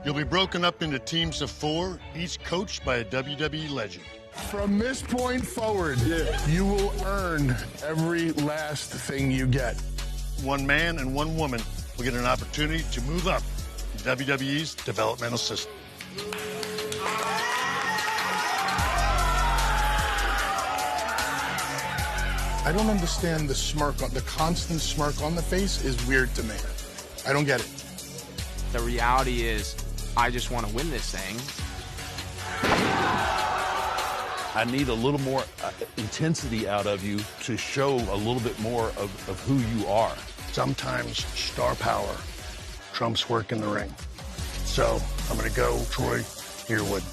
You'll be broken up into teams of 4, each coached by a WWE legend. From this point forward, you will earn every last thing you get. One man and one woman will get an opportunity to move up in WWE's developmental system. I don't understand the smirk, the constant smirk on the face is weird to me. I don't get it. The reality is, I just want to win this thing. I need a little more intensity out of you to show a little bit more of who you are. Sometimes star power trumps work in the ring. So I'm going to go Troy Herewood.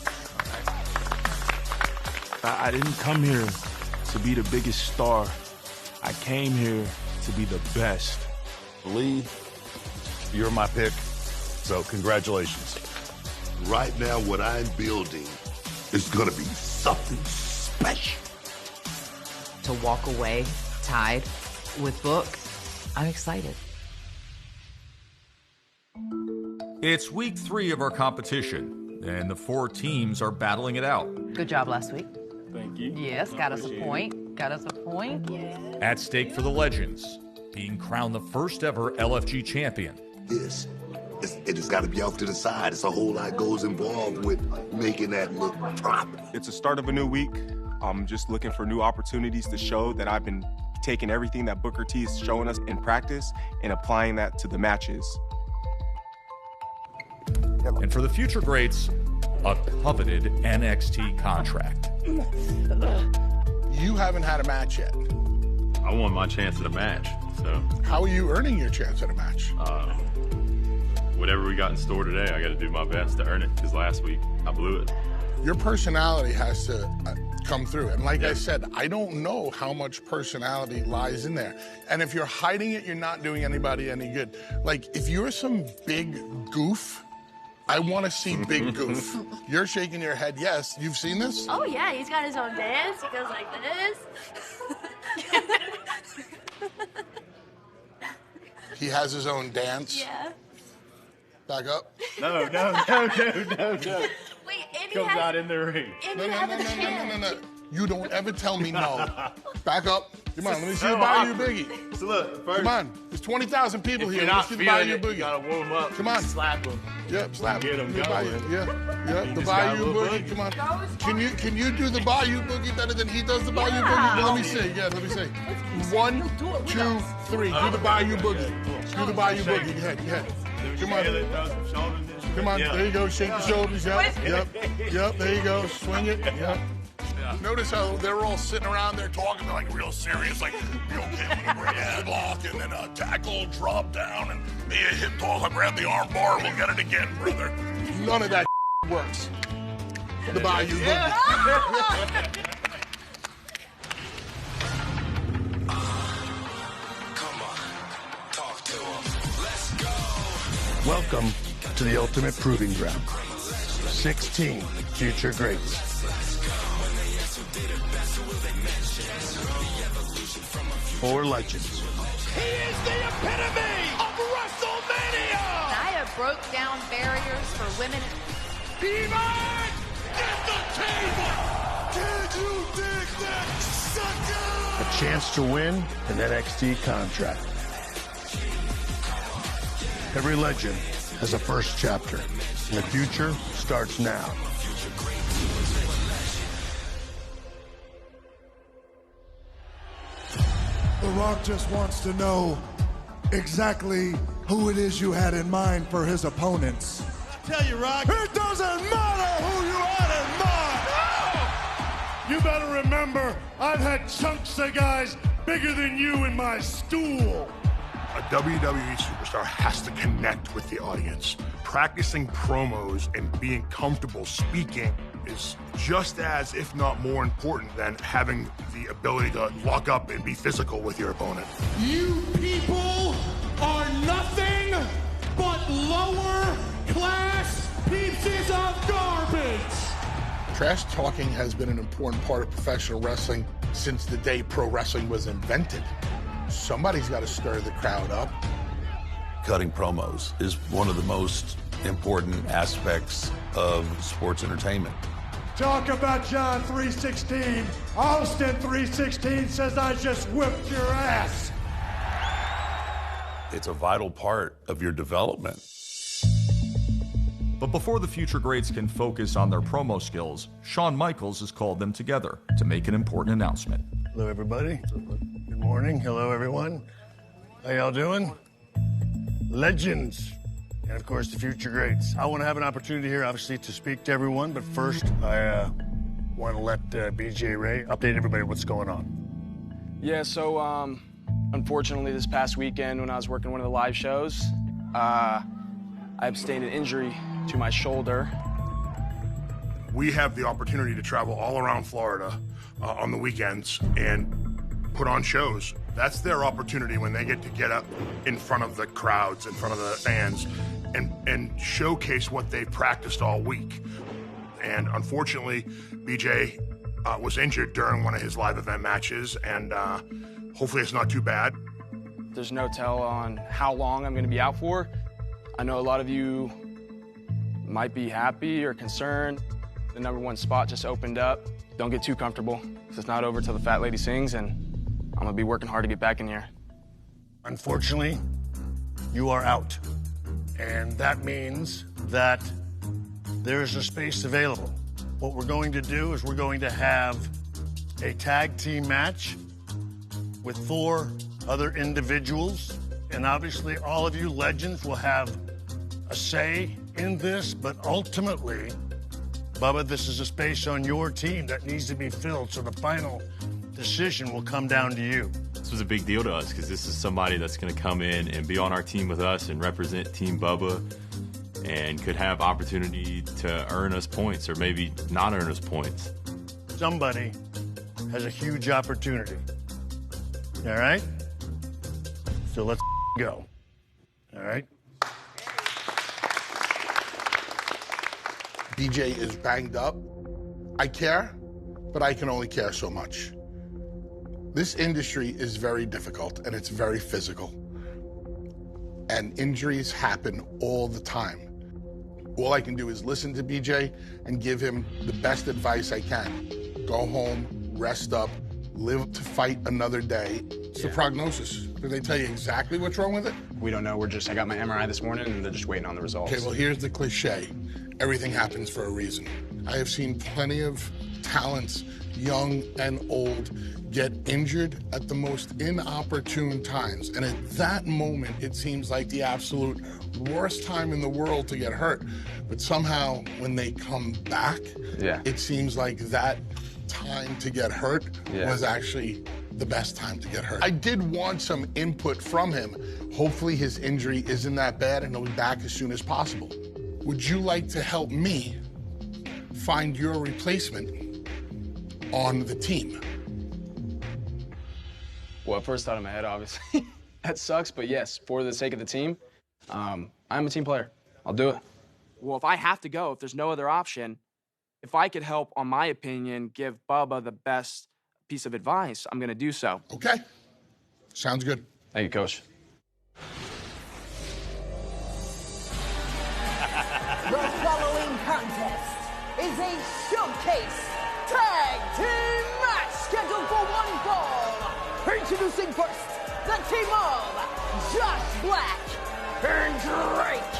I didn't come here to be the biggest star. I came here to be the best. Lee, you're my pick, so congratulations. Right now, what I'm building is gonna be something special. To walk away tied with Book, I'm excited. It's week 3 of our competition, and the 4 teams are battling it out. Good job last week. Thank you. Yes, got us a point. Got us a point. Yeah. At stake for the legends, being crowned the first ever LFG champion. It has got to be off to the side. It's a whole lot goes involved with making that look proper. It's the start of a new week. I'm just looking for new opportunities to show that I've been taking everything that Booker T is showing us in practice and applying that to the matches. And for the future greats, a coveted NXT contract. You haven't had a match yet. I want my chance at a match, so. How are you earning your chance at a match? Whatever we got in store today, I got to do my best to earn it, because last week I blew it. Your personality has to come through. And like I said, I don't know how much personality lies in there. And if you're hiding it, you're not doing anybody any good. Like, if you're some big goof, I want to see big goof. You're shaking your head yes. You've seen this? Oh, yeah. He's got his own dance. He goes like this. He has his own dance? Yeah. Back up. No. Wait, and he Comes out in the ring. And No. You don't ever tell me no. Back up. Come on, let me see the Bayou Boogie. So look, first, come on, there's 20,000 people here. Let's see the Bayou Boogie. You gotta warm up. Come on. Slap him. Yep, slap Get him the going. Yeah, the Bayou Boogie. Come on. Can you do the Bayou Boogie better than he does the Bayou Boogie? Let me see. Yeah, let me see. 1, 2, 3. Do the Bayou Boogie. Do the Bayou Boogie. Go ahead. Come on. Come on. There you go. Shake the shoulders. Yep. There you go. Swing it. Yep. Notice how they're all sitting around there talking, they're like real serious, like, you okay, I'm gonna bring a headlock and then a tackle, drop down, and me a hip toss, I grab the arm bar, we'll get it again, brother. None of that works. The Bayou Boogie. Come on, talk to him. Let's go. Welcome to the ultimate proving ground. 16 future greats. 4 legends. He is the epitome of WrestleMania! Nia broke down barriers for women. Demon! Get the table! Did you dig that, sucker? A chance to win an NXT contract. Every legend has a first chapter, and the future starts now. The Rock just wants to know exactly who it is you had in mind for his opponents. Tell you, Rock. It doesn't matter who you had in mind! You better remember, I've had chunks of guys bigger than you in my stool. A WWE superstar has to connect with the audience. Practicing promos and being comfortable speaking is just as, if not more important than having the ability to lock up and be physical with your opponent. You people are nothing but lower class pieces of garbage. Trash talking has been an important part of professional wrestling since the day pro wrestling was invented. Somebody's got to stir the crowd up. Cutting promos is one of the most important aspects of sports entertainment. Talk about John 3:16. Austin 3:16 says I just whipped your ass. It's a vital part of your development. But before the future greats can focus on their promo skills, Shawn Michaels has called them together to make an important announcement. Hello, everybody. Good morning. Hello, everyone. How y'all doing? Legends. And, of course, the future greats. I want to have an opportunity here, obviously, to speak to everyone. But first, I want to let BJ Ray update everybody what's going on. Yeah, so unfortunately this past weekend when I was working one of the live shows, I sustained an injury to my shoulder. We have the opportunity to travel all around Florida on the weekends and put on shows. That's their opportunity when they get to get up in front of the crowds, in front of the fans, and showcase what they've practiced all week. And unfortunately, BJ was injured during one of his live event matches, and hopefully it's not too bad. There's no tell on how long I'm gonna be out for. I know a lot of you might be happy or concerned. The #1 spot just opened up. Don't get too comfortable, because it's not over till the fat lady sings, and I'm gonna be working hard to get back in here. Unfortunately, you are out. And that means that there is a space available. What we're going to do is we're going to have a tag team match with 4 other individuals. And obviously, all of you legends will have a say in this, but ultimately, Bubba, this is a space on your team that needs to be filled, so the final decision will come down to you. This was a big deal to us because this is somebody that's going to come in and be on our team with us and represent Team Bubba and could have opportunity to earn us points or maybe not earn us points. Somebody has a huge opportunity. All right? So let's go. All right? BJ is banged up. I care, but I can only care so much. This industry is very difficult and it's very physical. And injuries happen all the time. All I can do is listen to BJ and give him the best advice I can. Go home, rest up, live to fight another day. It's the prognosis. Did they tell you exactly what's wrong with it? We don't know. I got my MRI this morning, and they're just waiting on the results. Okay, well, here's the cliche. Everything happens for a reason. I have seen plenty of talents, young and old, get injured at the most inopportune times. And at that moment, it seems like the absolute worst time in the world to get hurt. But somehow, when they come back, it seems like that time to get hurt was actually the best time to get hurt. I did want some input from him. Hopefully his injury isn't that bad and he'll be back as soon as possible. Would you like to help me find your replacement on the team? Well, first thought in my head, obviously. That sucks, but yes, for the sake of the team, I'm a team player. I'll do it. Well, if I have to go, if there's no other option, if I could help, on my opinion, give Bubba the best piece of advice, I'm going to do so. Okay. Sounds good. Thank you, Coach. The following contest is a showcase tag team match scheduled for 1 fall. Introducing first, the team of Josh Black and Drake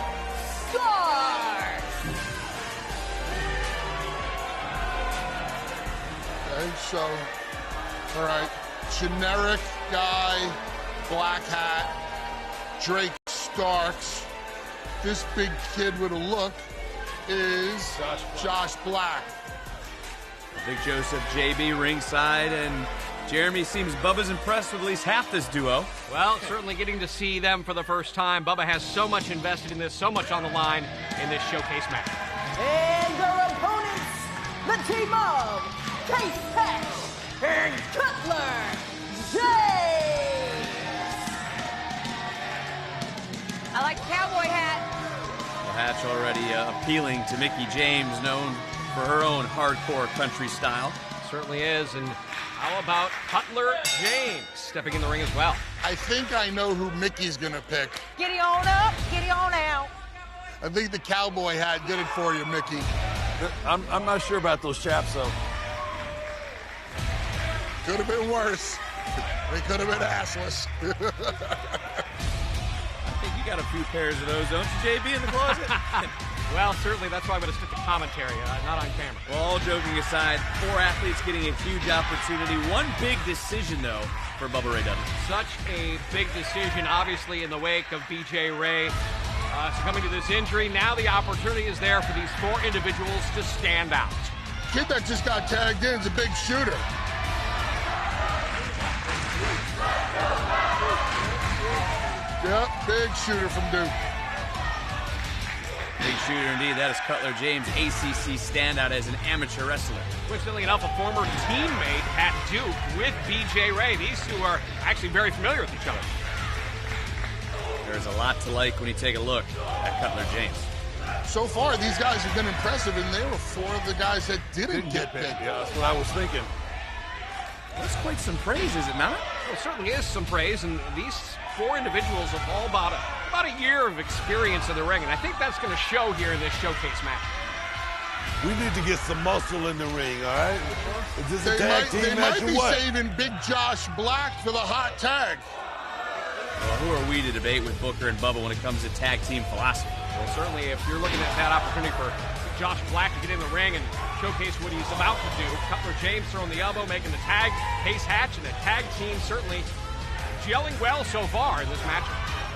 Starks. Okay, so, all right, generic guy, black hat, Drake Starks. This big kid with a look is Josh Black. Big Joseph, JB ringside, and Jeremy seems Bubba's impressed with at least half this duo. Well, certainly getting to see them for the first time. Bubba has so much invested in this, so much on the line in this showcase match. And their opponents, the team of kayfabe and Cutler James. I like the cowboy hat. The hatch already appealing to Mickie James, known for her own hardcore country style. Certainly is, and how about Cutler James stepping in the ring as well? I think I know who Mickey's gonna pick. Giddy on up, giddy on out. I think the cowboy hat did it for you, Mickey. I'm not sure about those chaps, though. Could have been worse. They could have been assless. I think you got a few pairs of those, don't you, JB, in the closet? Well, certainly that's why I'm going to stick to commentary, not on camera. Well, all joking aside, 4 athletes getting a huge opportunity. One big decision, though, for Bubba Ray Dudley. Such a big decision, obviously, in the wake of BJ Ray succumbing to this injury. Now the opportunity is there for these 4 individuals to stand out. Kid that just got tagged in is a big shooter. Yep, big shooter from Duke. Big shooter indeed. That is Cutler James, ACC standout as an amateur wrestler. Coincidentally enough, a former teammate at Duke with BJ Ray. These two are actually very familiar with each other. There's a lot to like when you take a look at Cutler James. So far, these guys have been impressive, and they were 4 of the guys that didn't get picked. Yeah, that's what I was thinking. That's quite some praise, is it not? Well, it certainly is some praise, and these 4 individuals have all about a year of experience in the ring, and I think that's going to show here in this showcase match. We need to get some muscle in the ring, all right? Is this a tag team match or what? They might be saving Big Josh Black for the hot tag. Well, who are we to debate with Booker and Bubba when it comes to tag team philosophy? Well, certainly if you're looking at that opportunity for Josh Black to get in the ring and showcase what he's about to do, Cutler James throwing the elbow, making the tag, Case Hatch, and the tag team certainly gelling well so far in this match.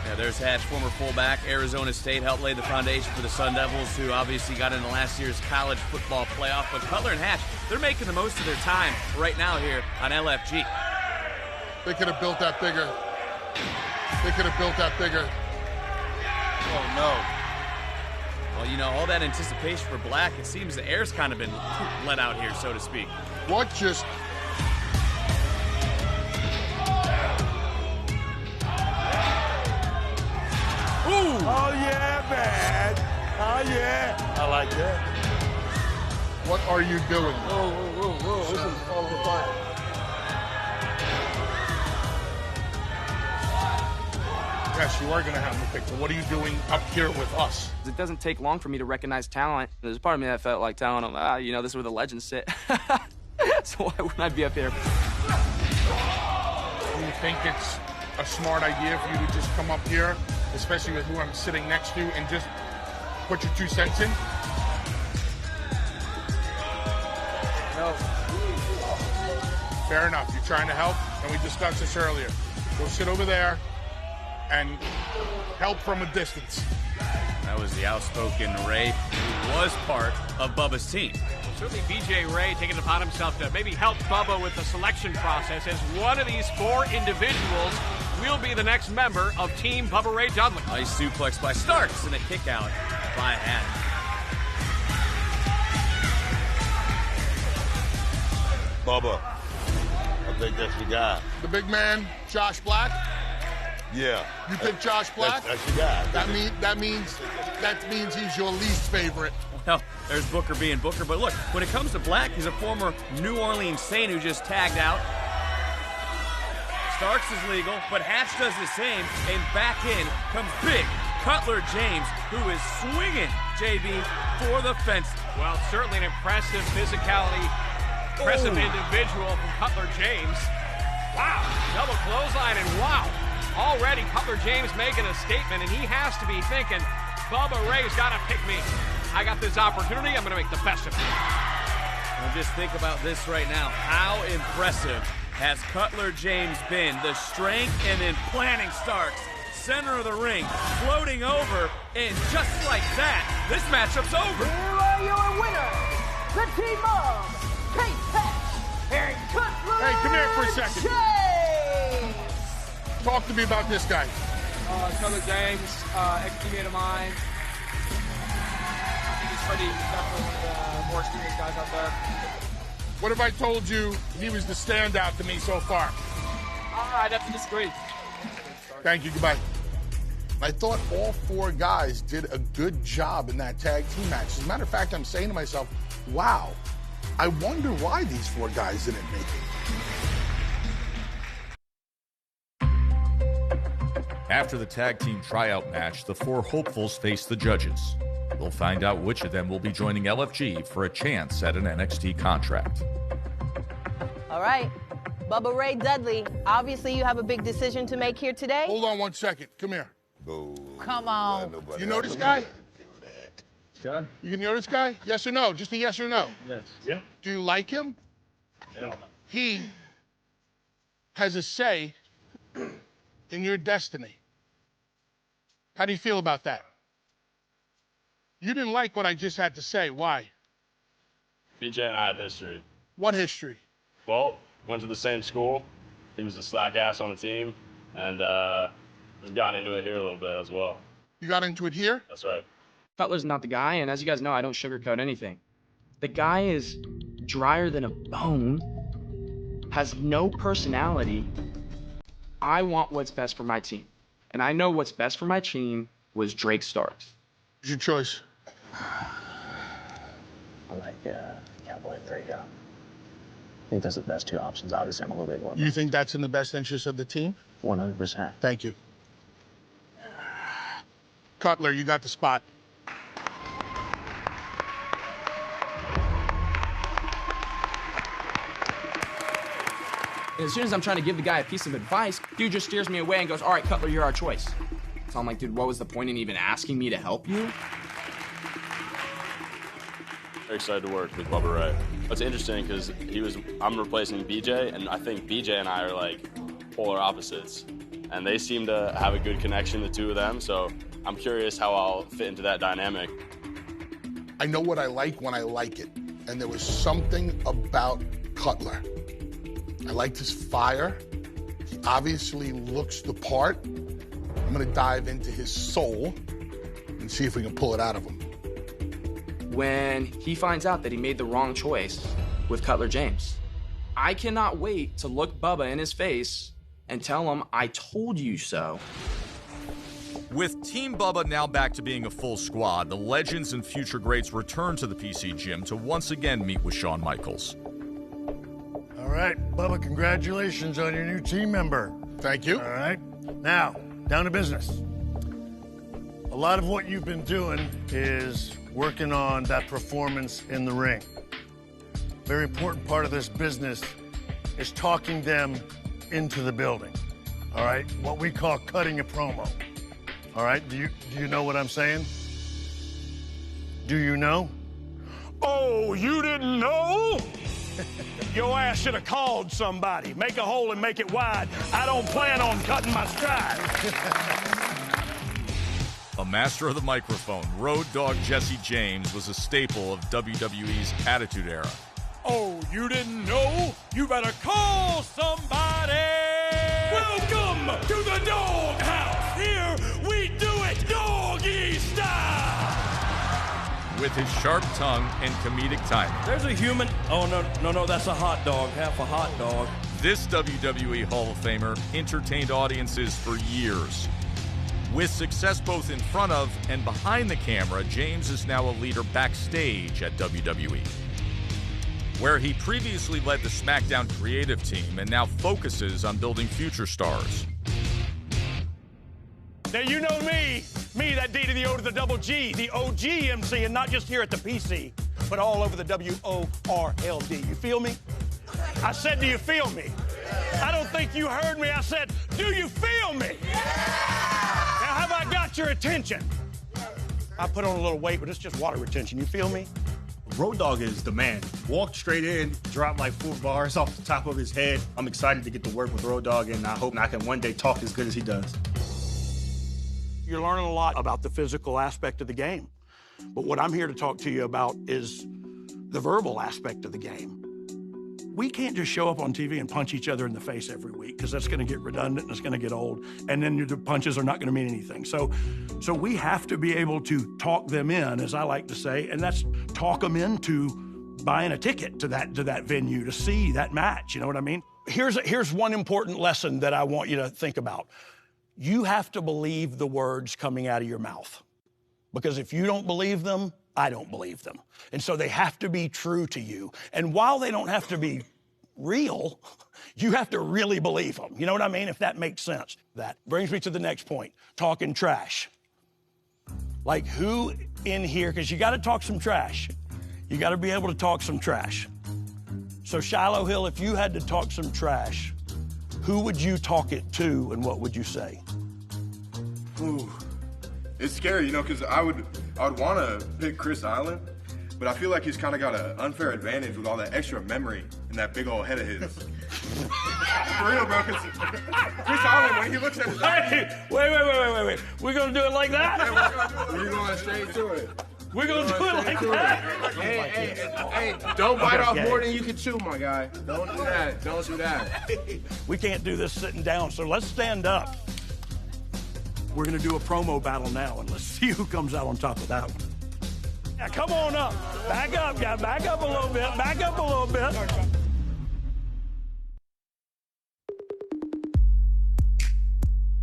Yeah, there's Hatch, former fullback, Arizona State, helped lay the foundation for the Sun Devils, who obviously got into last year's college football playoff. But Cutler and Hatch, they're making the most of their time right now here on LFG. They could have built that bigger. They could have built that bigger. Oh, no. Well, you know, all that anticipation for Black, it seems the air's kind of been let out here, so to speak. What just... Ooh! Oh, yeah, man. Oh, yeah. I like that. What are you doing? Whoa. This is falling apart. Yes, you are going to have the picture. What are you doing up here with us? It doesn't take long for me to recognize talent. There's a part of me that felt like telling them, this is where the legends sit. So why wouldn't I be up here? Do you think it's a smart idea for you to just come up here, especially with who I'm sitting next to, and just put your 2 cents in? No. Fair enough. You're trying to help, and we discussed this earlier. Go sit over there and help from a distance. That was the outspoken Ray, who was part of Bubba's team. Certainly BJ Ray taking it upon himself to maybe help Bubba with the selection process, as one of these 4 individuals will be the next member of Team Bubba Ray Dudley. Nice suplex by Starks and a kick out by Hatch. Bubba, I think that's the guy. The big man, Josh Black? Yeah. You picked Josh Black? That's the guy. That means he's your least favorite. Well, there's Booker being Booker, but look, when it comes to Black, he's a former New Orleans Saint who just tagged out. Starks is legal, but Hatch does the same, and back in comes big Cutler James, who is swinging, JB, for the fence. Well, certainly an impressive physicality, impressive individual from Cutler James. Wow, double clothesline, and wow. Already Cutler James making a statement, and he has to be thinking, Bubba Ray's got to pick me. I got this opportunity. I'm going to make the best of it. Well, just think about this right now. How impressive has Cutler James been? The strength and then planting Starks, center of the ring, floating over, and just like that, this matchup's over. Here are your winners, the team of Case Hatch and Cutler. Hey, come here for a second. James. Talk to me about this guy. Cutler James, ex-teammate of mine. I think he's definitely one of the more experienced guys out there. What if I told you he was the standout to me so far? I definitely disagree. Thank you, goodbye. I thought all 4 guys did a good job in that tag team match. As a matter of fact, I'm saying to myself, wow, I wonder why these 4 guys didn't make it. After the tag team tryout match, the 4 hopefuls face the judges. We'll find out which of them will be joining LFG for a chance at an NXT contract. All right. Bubba Ray Dudley, obviously you have a big decision to make here today. Hold on 1 second. Come here. Come on. You know this guy? You know this guy? Yes or no? Just a yes or no. Yes. Yeah. Do you like him? No. He has a say in your destiny. How do you feel about that? You didn't like what I just had to say. Why? BJ and I had history. What history? Well, went to the same school. He was a slack ass on the team, and we got into it here a little bit as well. You got into it here? That's right. Cutler's not the guy, and as you guys know, I don't sugarcoat anything. The guy is drier than a bone, has no personality. I want what's best for my team, and I know what's best for my team was Drake Starks. What's your choice? I like Cowboy and Drake. I think those are the best 2 options. Obviously, I'm a little bit more. You think that's in the best interest of the team? 100%. Thank you. Cutler, you got the spot. And as soon as I'm trying to give the guy a piece of advice, dude just steers me away and goes, all right, Cutler, you're our choice. So I'm like, dude, what was the point in even asking me to help you? Very excited to work with Bubba Ray. It's interesting because I'm replacing BJ, and I think BJ and I are like polar opposites. And they seem to have a good connection, the 2 of them, so I'm curious how I'll fit into that dynamic. I know what I like when I like it. And there was something about Cutler. I liked his fire. He obviously looks the part. I'm gonna dive into his soul and see if we can pull it out of him. When he finds out that he made the wrong choice with Cutler James, I cannot wait to look Bubba in his face and tell him, I told you so. With Team Bubba now back to being a full squad, the legends and future greats return to the PC gym to once again meet with Shawn Michaels. All right, Bubba, congratulations on your new team member. Thank you. All right, now, down to business. A lot of what you've been doing is working on that performance in the ring. Very important part of this business is talking them into the building, all right? What we call cutting a promo, all right? Do you know what I'm saying? Do you know? Oh, you didn't know? Your ass should have called somebody. Make a hole and make it wide. I don't plan on cutting my stride. A master of the microphone, Road Dogg Jesse James was a staple of WWE's Attitude Era. Oh, you didn't know? You better call somebody! Welcome to the Dog House! Here we do it doggy style! With his sharp tongue and comedic timing. There's a human... Oh, no, that's a hot dog. Half a hot dog. This WWE Hall of Famer entertained audiences for years. With success both in front of and behind the camera, James is now a leader backstage at WWE, where he previously led the SmackDown creative team and now focuses on building future stars. Now, you know me, that D to the O to the double G, the OG MC, and not just here at the PC, but all over the WORLD. You feel me? I said, do you feel me? I don't think you heard me. I said, do you feel me? Now, have I got your attention? I put on a little weight, but it's just water retention. You feel me? Road Dogg is the man. Walked straight in, dropped like 4 bars off the top of his head. I'm excited to get to work with Road Dogg, and I hope I can one day talk as good as he does. You're learning a lot about the physical aspect of the game. But what I'm here to talk to you about is the verbal aspect of the game. We can't just show up on TV and punch each other in the face every week, because that's going to get redundant and it's going to get old, and then the punches are not going to mean anything. So we have to be able to talk them in, as I like to say, and that's talk them into buying a ticket to that venue to see that match. You know what I mean? Here's one important lesson that I want you to think about. You have to believe the words coming out of your mouth, because if you don't believe them, I don't believe them. And so they have to be true to you. And while they don't have to be real, you have to really believe them. You know what I mean? If that makes sense. That brings me to the next point, talking trash. Like who in here, because you got to talk some trash. You got to be able to talk some trash. So Shiloh Hill, if you had to talk some trash, who would you talk it to and what would you say? Ooh, it's scary, you know, because I would want to pick Chris Island, but I feel like he's kind of got an unfair advantage with all that extra memory and that big old head of his. For real, bro, because Chris Island, when he looks at his... Hey, wait. We're going to do it like that? We're going straight to it. We're going to do it like that? Hey, don't bite off more than you can chew, my guy. Don't do that. Don't do that. We can't do this sitting down, so let's stand up. We're going to do a promo battle now, and let's see who comes out on top of that one. Yeah, come on up. Back up, guys. Back up a little bit. Back up a little bit.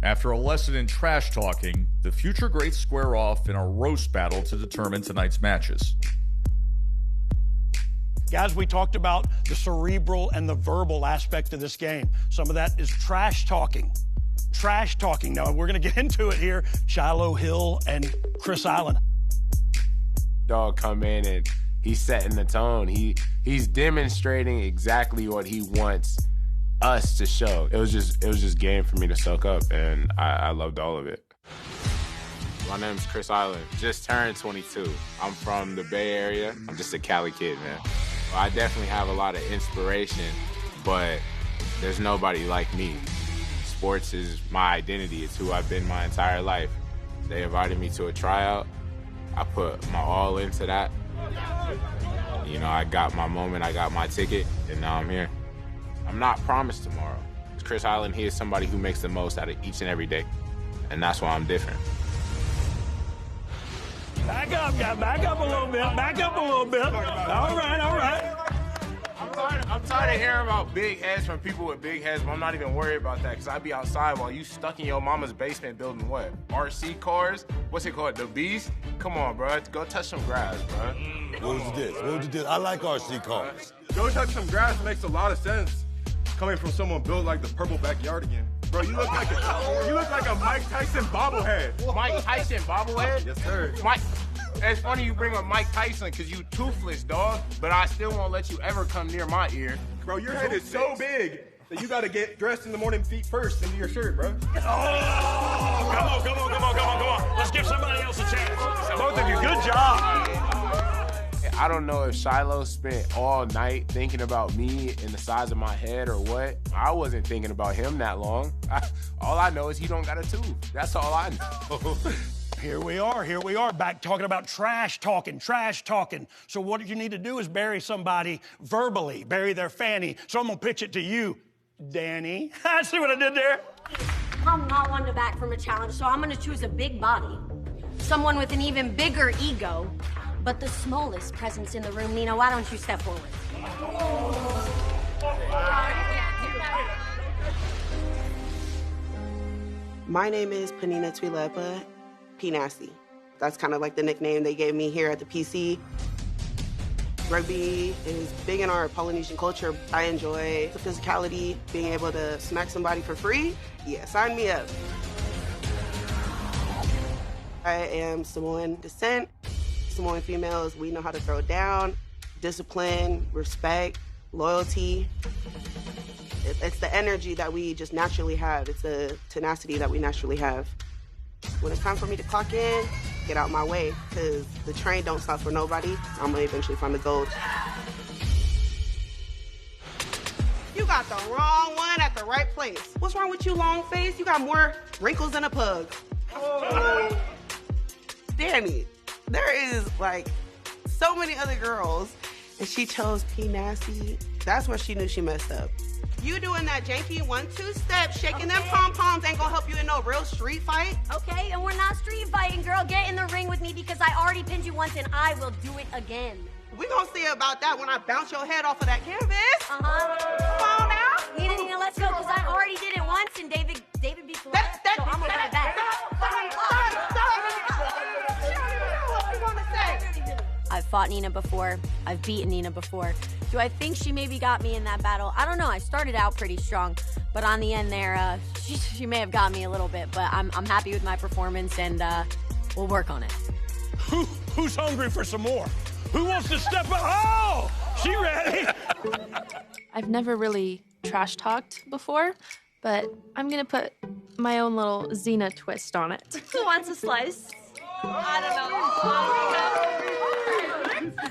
After a lesson in trash talking, the future greats square off in a roast battle to determine tonight's matches. Guys, we talked about the cerebral and the verbal aspect of this game. Some of that is trash talking. Trash talking. Now, we're going to get into it here. Shiloh Hill and Chris Island. Dogg come in and he's setting the tone. He's demonstrating exactly what he wants us to show. It was just game for me to soak up, and I loved all of it. My name's Chris Island. Just turned 22. I'm from the Bay Area. I'm just a Cali kid, man. I definitely have a lot of inspiration, but there's nobody like me. Sports is my identity. It's who I've been my entire life. They invited me to a tryout. I put my all into that. You know, I got my moment, I got my ticket, and now I'm here. I'm not promised tomorrow. Chris Island, he is somebody who makes the most out of each and every day, and that's why I'm different. Back up, guys. Back up a little bit. Back up a little bit. All right. I'm tired of hearing about big heads from people with big heads, but I'm not even worried about that, because I be outside while you stuck in your mama's basement building what? RC cars? What's it called? The Beast? Come on, bro. Go touch some grass, bro. What would you do? I like RC cars. Go touch some grass makes a lot of sense. Coming from someone built like the purple backyard again. Bro, you look like a Mike Tyson bobblehead. Mike Tyson bobblehead? Yes, sir. Mike, it's funny you bring up Mike Tyson because you toothless, dog, but I still won't let you ever come near my ear. Bro, your head is so big that you gotta get dressed in the morning feet first into your shirt, bro. Oh, come on. Let's give somebody else a chance. Both of you, good job. I don't know if Shiloh spent all night thinking about me and the size of my head or what. I wasn't thinking about him that long. All I know is he don't got a tooth. That's all I know. Here we are, back talking about trash talking. So what you need to do is bury somebody verbally, bury their fanny. So I'm gonna pitch it to you, Danny. See what I did there? I'm not one to back from a challenge, so I'm gonna choose a big body. Someone with an even bigger ego, but the smallest presence in the room. Nina, why don't you step forward? My name is Panina Tuilepa, P Nasty. That's kind of like the nickname they gave me here at the PC. Rugby is big in our Polynesian culture. I enjoy the physicality, being able to smack somebody for free. Yeah, sign me up. I am Samoan descent. Samoan females, we know how to throw down, discipline, respect, loyalty. It's the energy that we just naturally have. It's the tenacity that we naturally have. When it's time for me to clock in, get out my way, because the train don't stop for nobody. I'm gonna eventually find the gold. You got the wrong one at the right place. What's wrong with you, long face? You got more wrinkles than a pug. Oh. Danny, there is like so many other girls, and she chose P Nasty. That's where she knew she messed up. You doing that janky 1-2 step, shaking them pom-poms ain't gonna help you in no real street fight. Okay, and we're not street fighting, girl. Get in the ring with me because I already pinned you once and I will do it again. We gonna see about that when I bounce your head off of that canvas. Come on now. Nina, let's go, because I already did it once and David beat the left, so I'm gonna run it back. I've fought Nina before. I've beaten Nina before. Do I think she maybe got me in that battle? I don't know. I started out pretty strong, but on the end there, she may have got me a little bit. But I'm happy with my performance, and we'll work on it. Who's hungry for some more? Who wants to step up? Oh, she ready? I've never really trash talked before, but I'm gonna put my own little Xena twist on it. Who wants a slice? I don't know.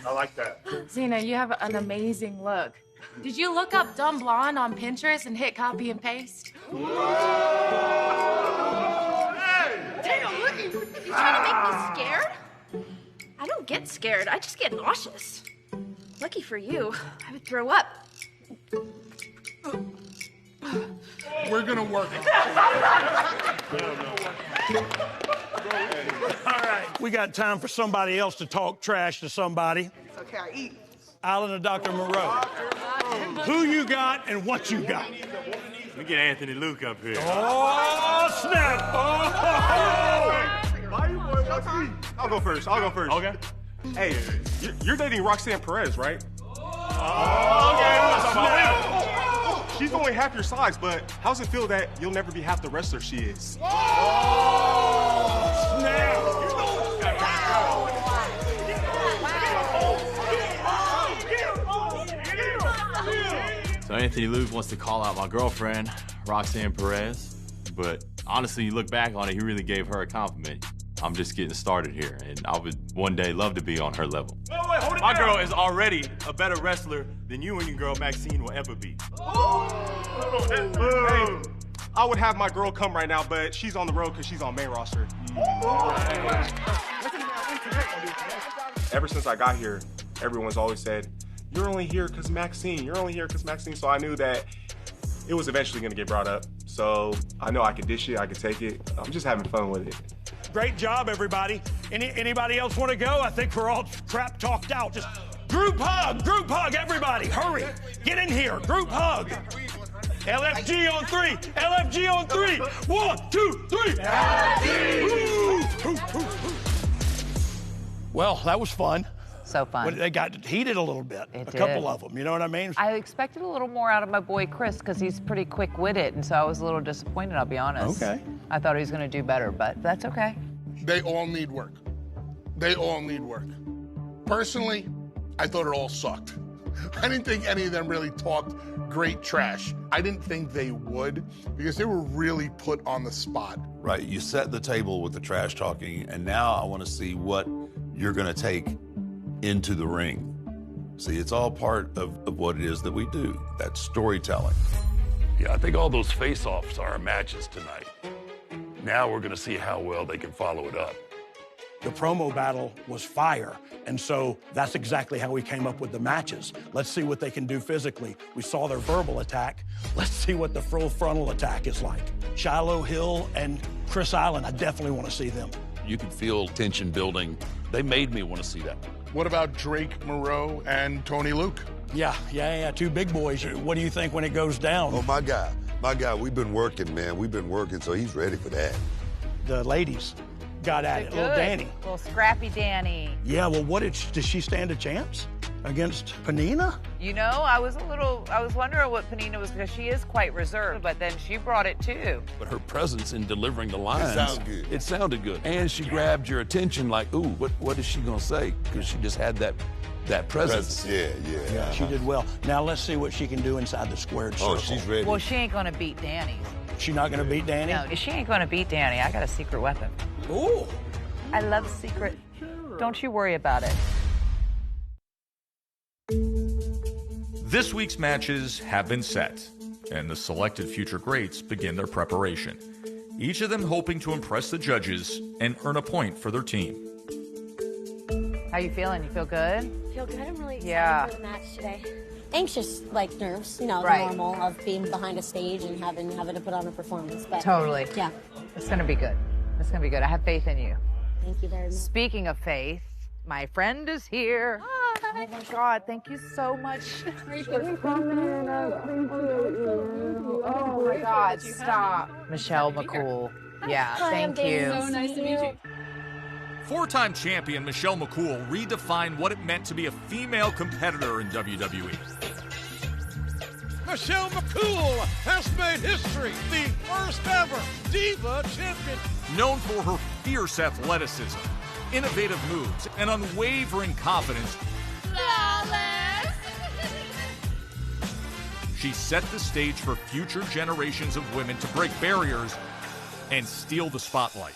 I like that. Xena, you have an amazing look. Did you look up dumb blonde on Pinterest and hit copy and paste? Damn, you trying to make me scared? I don't get scared. I just get nauseous. Lucky for you, I would throw up. We're gonna work on it. All right, we got time for somebody else to talk trash to somebody. It's okay, I eat. Island of Dr. Moreau. Who you got and what you got? We get Anthony Luke up here. Oh, snap! Oh! I'll go first. Okay. Hey, you're dating Roxanne Perez, right? She's only half your size, but how's it feel that you'll never be half the wrestler she is? So Anthony Luke wants to call out my girlfriend, Roxanne Perez, but honestly, you look back on it, he really gave her a compliment. I'm just getting started here, and I would one day love to be on her level. My girl is already a better wrestler than you and your girl Maxine will ever be. Hey, I would have my girl come right now, but she's on the road because she's on main roster. Ever since I got here, everyone's always said, "You're only here because Maxine. You're only here because Maxine." So I knew that it was eventually going to get brought up. So I know I could dish it, I could take it. I'm just having fun with it. Great job, everybody. Anybody else want to go? I think we're all crap talked out. Just group hug, everybody. Hurry, get in here, group hug. LFG on 3, LFG on 3. 1, 2, 3. Well, that was fun. So fun. But they got heated a little bit. It a did. couple of them, you know what I mean? I expected a little more out of my boy Chris because he's pretty quick-witted, and so I was a little disappointed, I'll be honest. Okay. I thought he was going to do better, but that's okay. They all need work. They all need work. Personally, I thought it all sucked. I didn't think any of them really talked great trash. I didn't think they would because they were really put on the spot. Right, you set the table with the trash talking, and now I want to see what you're going to take into the ring. See, it's all part of what it is that we do, that storytelling. Yeah, I think all those face-offs are our matches tonight. Now we're going to see how well they can follow it up. The promo battle was fire, and so that's exactly how we came up with the matches. Let's see what they can do physically. We saw their verbal attack. Let's see what the full frontal attack is like. Shiloh Hill and Chris Island, I definitely want to see them. You can feel tension building. They made me want to see that. What about Drake Moreau and Tony Luke? Yeah, two big boys. What do you think when it goes down? Oh, my guy, we've been working, man. We've been working, so he's ready for that. The ladies got at it. Little Danny. Little scrappy Danny. Yeah, well, does she stand a chance against Panina? You know, I was wondering what Panina was, because she is quite reserved, but then she brought it too. But her presence in delivering the lines, It sounded good. And she grabbed your attention like, ooh, what is she going to say? Because she just had that presence. Yeah, she did well. Now let's see what she can do inside the squared circle. Oh, she's ready. Well, she ain't gonna beat Danny. She's not gonna beat Danny? No, she ain't gonna beat Danny. I got a secret weapon. Ooh. I love secret. Don't you worry about it. This week's matches have been set, and the selected future greats begin their preparation, each of them hoping to impress the judges and earn a point for their team. How you feeling? You feel good? Feel good. I'm really excited Yeah. for the match today. Anxious, like nerves, the Right. normal of being behind a stage and having to put on a performance. But Totally. yeah. It's gonna be good. It's gonna be good. I have faith in you. Thank you very much. Speaking of faith, my friend is here. Hi. Oh my God, thank you so much. Oh my God, stop. Michelle McCool. Yeah, Hi, I'm thank you. Dana. So nice to meet you. Four-time champion Michelle McCool redefined what it meant to be a female competitor in WWE. Michelle McCool has made history, the first ever Diva Champion. Known for her fierce athleticism, innovative moves, and unwavering confidence, she set the stage for future generations of women to break barriers and steal the spotlight.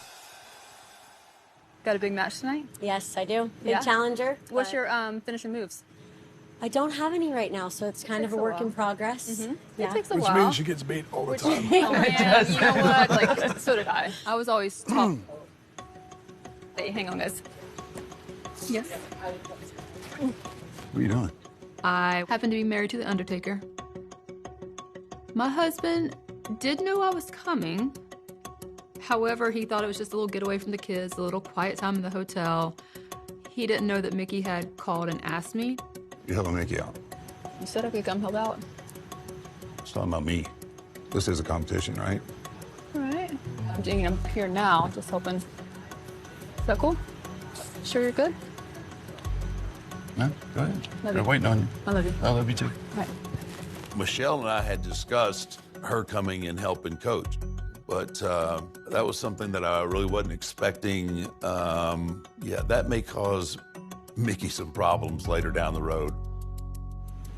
Got a big match tonight? Yes, I do. Big challenger. What's your finishing moves? I don't have any right now, so it's kind of a work in progress. It Yeah. takes a Which while. means she gets beat all the time. Oh man, you know what? Like, so did I. I was always top. Hey, hang on, guys. Yes. What are you doing? I happen to be married to the Undertaker. My husband did know I was coming. However, he thought it was just a little getaway from the kids, a little quiet time in the hotel. He didn't know that Mickey had called and asked me. You helping Mickey out. You said I could come help out. It's talking about me. This is a competition, right? All right. I'm here now, just helping. Is that cool? Sure you're good? No, go ahead. Love We're you. waiting on you. I love you. I love you too. All right. Michelle and I had discussed her coming and helping coach, but that was something that I really wasn't expecting. Yeah, that may cause Mickey some problems later down the road.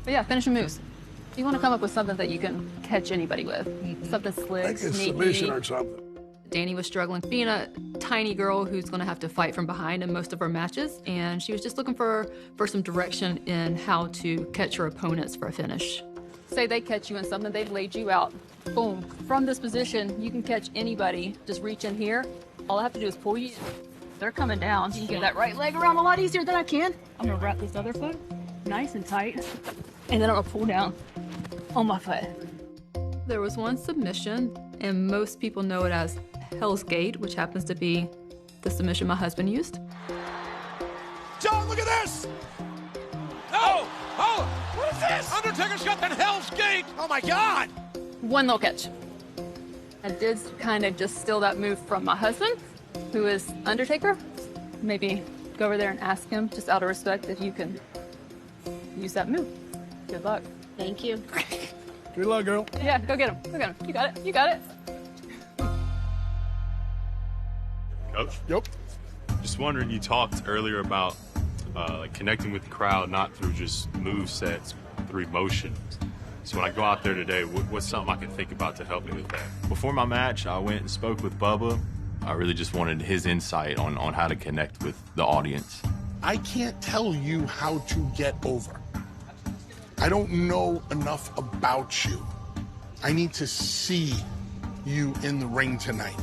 But yeah, finishing moves. You want to come up with something that you can catch anybody with. Something slick, Like a sneaky. submission or something. Danny was struggling, being a tiny girl who's going to have to fight from behind in most of her matches, and she was just looking for some direction in how to catch her opponents for a finish. Say they catch you in something, they've laid you out. Boom. From this position, you can catch anybody. Just reach in here. All I have to do is pull you in. They're coming down. You can get that right leg around a lot easier than I can. I'm going to wrap this other foot nice and tight, and then I'm going to pull down on my foot. There was one submission, and most people know it as Hell's Gate, which happens to be the submission my husband used. John, look at this! Oh! Oh! What is this? Undertaker's got that Hell's Gate! Oh my God! One little catch. I did kind of just steal that move from my husband, who is Undertaker. Maybe go over there and ask him, just out of respect, if you can use that move. Good luck. Thank you. Good luck, girl. Yeah, go get him. Go get him. You got it. You got it. Coach? Yep. Just wondering, you talked earlier about like connecting with the crowd, not through just move sets, through emotion. So when I go out there today, what's something I can think about to help me with that? Before my match, I went and spoke with Bubba. I really just wanted his insight on how to connect with the audience. I can't tell you how to get over. I don't know enough about you. I need to see you in the ring tonight.